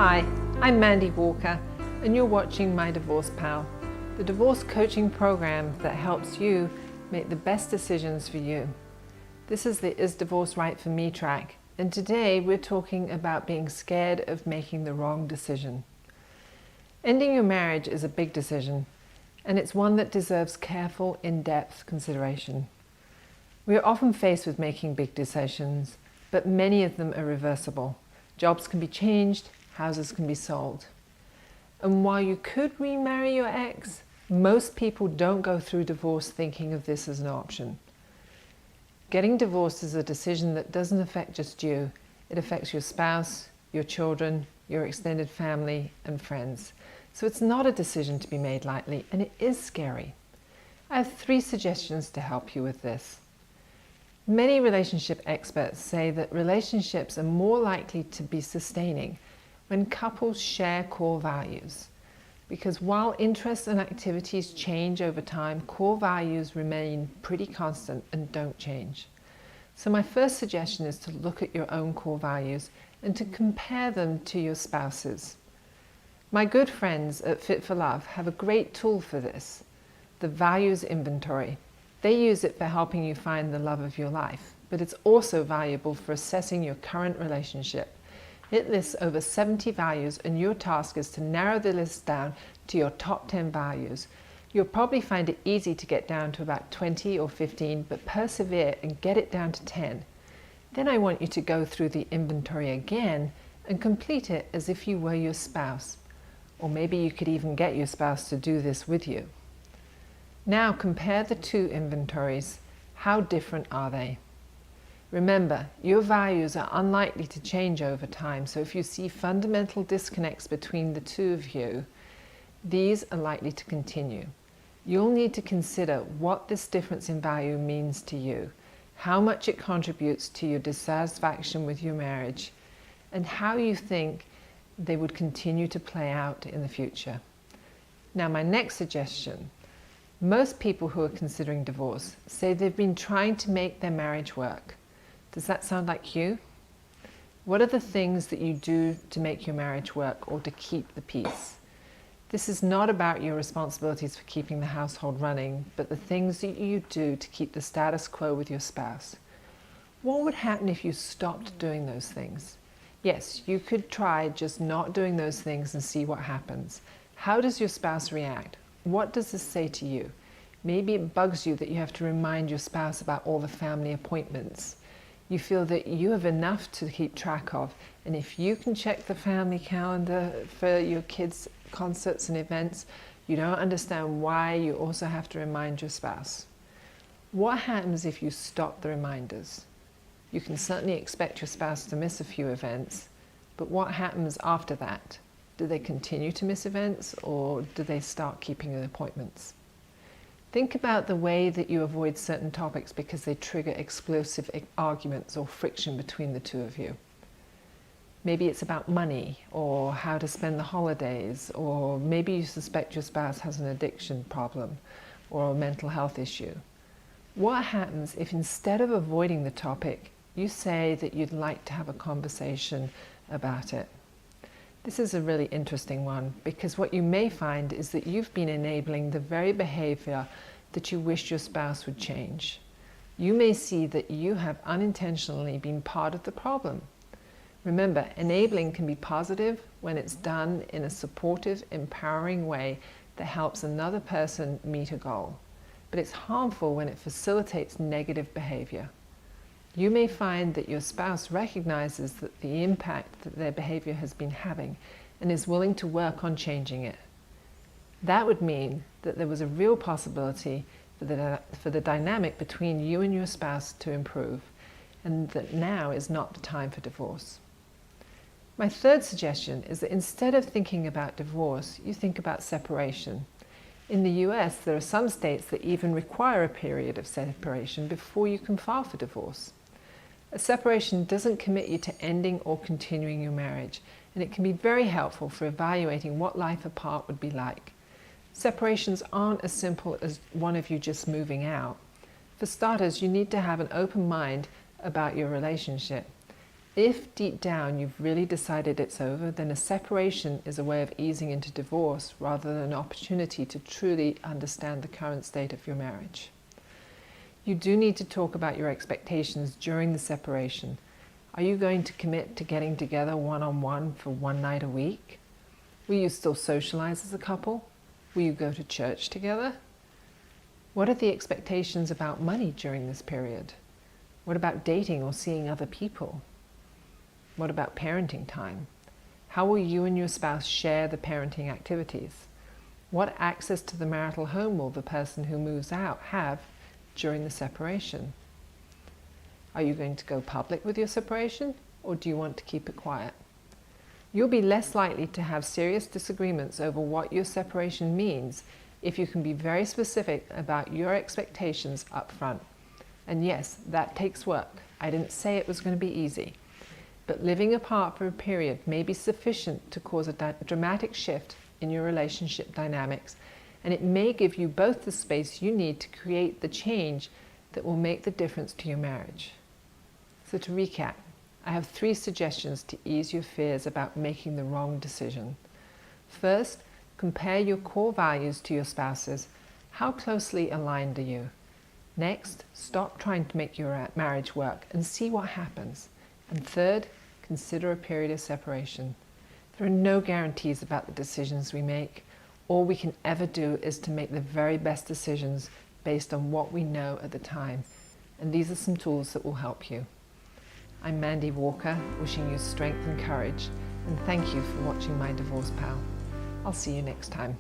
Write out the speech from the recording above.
Hi, I'm Mandy Walker, and you're watching My Divorce Pal, the divorce coaching program that helps you make the best decisions for you. This is the Is Divorce Right for Me track, and today we're talking about being scared of making the wrong decision. Ending your marriage is a big decision, and it's one that deserves careful, in-depth consideration. We are often faced with making big decisions, but many of them are reversible. Jobs can be changed, houses can be sold. And while you could remarry your ex, most people don't go through divorce thinking of this as an option. Getting divorced is a decision that doesn't affect just you. It affects your spouse, your children, your extended family, and friends. So it's not a decision to be made lightly, and it is scary. I have 3 suggestions to help you with this. Many relationship experts say that relationships are more likely to be sustaining when couples share core values. Because while interests and activities change over time, core values remain pretty constant and don't change. So my first suggestion is to look at your own core values and to compare them to your spouse's. My good friends at Fit for Love have a great tool for this, the Values Inventory. They use it for helping you find the love of your life, but it's also valuable for assessing your current relationship. It lists over 70 values, and your task is to narrow the list down to your top 10 values. You'll probably find it easy to get down to about 20 or 15, but persevere and get it down to 10. Then I want you to go through the inventory again and complete it as if you were your spouse. Or maybe you could even get your spouse to do this with you. Now compare the 2 inventories. How different are they? Remember, your values are unlikely to change over time, so if you see fundamental disconnects between the 2 of you, these are likely to continue. You'll need to consider what this difference in value means to you, how much it contributes to your dissatisfaction with your marriage, and how you think they would continue to play out in the future. Now, my next suggestion. Most people who are considering divorce say they've been trying to make their marriage work. Does that sound like you? What are the things that you do to make your marriage work or to keep the peace? This is not about your responsibilities for keeping the household running, but the things that you do to keep the status quo with your spouse. What would happen if you stopped doing those things? Yes, you could try just not doing those things and see what happens. How does your spouse react? What does this say to you? Maybe it bugs you that you have to remind your spouse about all the family appointments. You feel that you have enough to keep track of, and if you can check the family calendar for your kids' concerts and events, you don't understand why you also have to remind your spouse. What happens if you stop the reminders? You can certainly expect your spouse to miss a few events, but what happens after that? Do they continue to miss events, or do they start keeping the appointments? Think about the way that you avoid certain topics because they trigger explosive arguments or friction between the 2 of you. Maybe it's about money or how to spend the holidays, or maybe you suspect your spouse has an addiction problem or a mental health issue. What happens if instead of avoiding the topic, you say that you'd like to have a conversation about it? This is a really interesting one, because what you may find is that you've been enabling the very behavior that you wish your spouse would change. You may see that you have unintentionally been part of the problem. Remember, enabling can be positive when it's done in a supportive, empowering way that helps another person meet a goal. But it's harmful when it facilitates negative behavior. You may find that your spouse recognizes that the impact that their behavior has been having and is willing to work on changing it. That would mean that there was a real possibility for the dynamic between you and your spouse to improve, and that now is not the time for divorce. My third suggestion is that instead of thinking about divorce, you think about separation. In the US, there are some states that even require a period of separation before you can file for divorce. A separation doesn't commit you to ending or continuing your marriage, and it can be very helpful for evaluating what life apart would be like. Separations aren't as simple as one of you just moving out. For starters, you need to have an open mind about your relationship. If deep down you've really decided it's over, then a separation is a way of easing into divorce rather than an opportunity to truly understand the current state of your marriage. You do need to talk about your expectations during the separation. Are you going to commit to getting together one-on-one for one night a week? Will you still socialize as a couple? Will you go to church together? What are the expectations about money during this period? What about dating or seeing other people? What about parenting time? How will you and your spouse share the parenting activities? What access to the marital home will the person who moves out have during the separation? Are you going to go public with your separation, or do you want to keep it quiet? You'll be less likely to have serious disagreements over what your separation means if you can be very specific about your expectations up front. And yes, that takes work. I didn't say it was going to be easy. But living apart for a period may be sufficient to cause a dramatic shift in your relationship dynamics, and it may give you both the space you need to create the change that will make the difference to your marriage. So to recap, I have 3 suggestions to ease your fears about making the wrong decision. First, compare your core values to your spouse's. How closely aligned are you? Next, stop trying to make your marriage work and see what happens. And third, consider a period of separation. There are no guarantees about the decisions we make. All we can ever do is to make the very best decisions based on what we know at the time. And these are some tools that will help you. I'm Mandy Walker, wishing you strength and courage, and thank you for watching My Divorce Pal. I'll see you next time.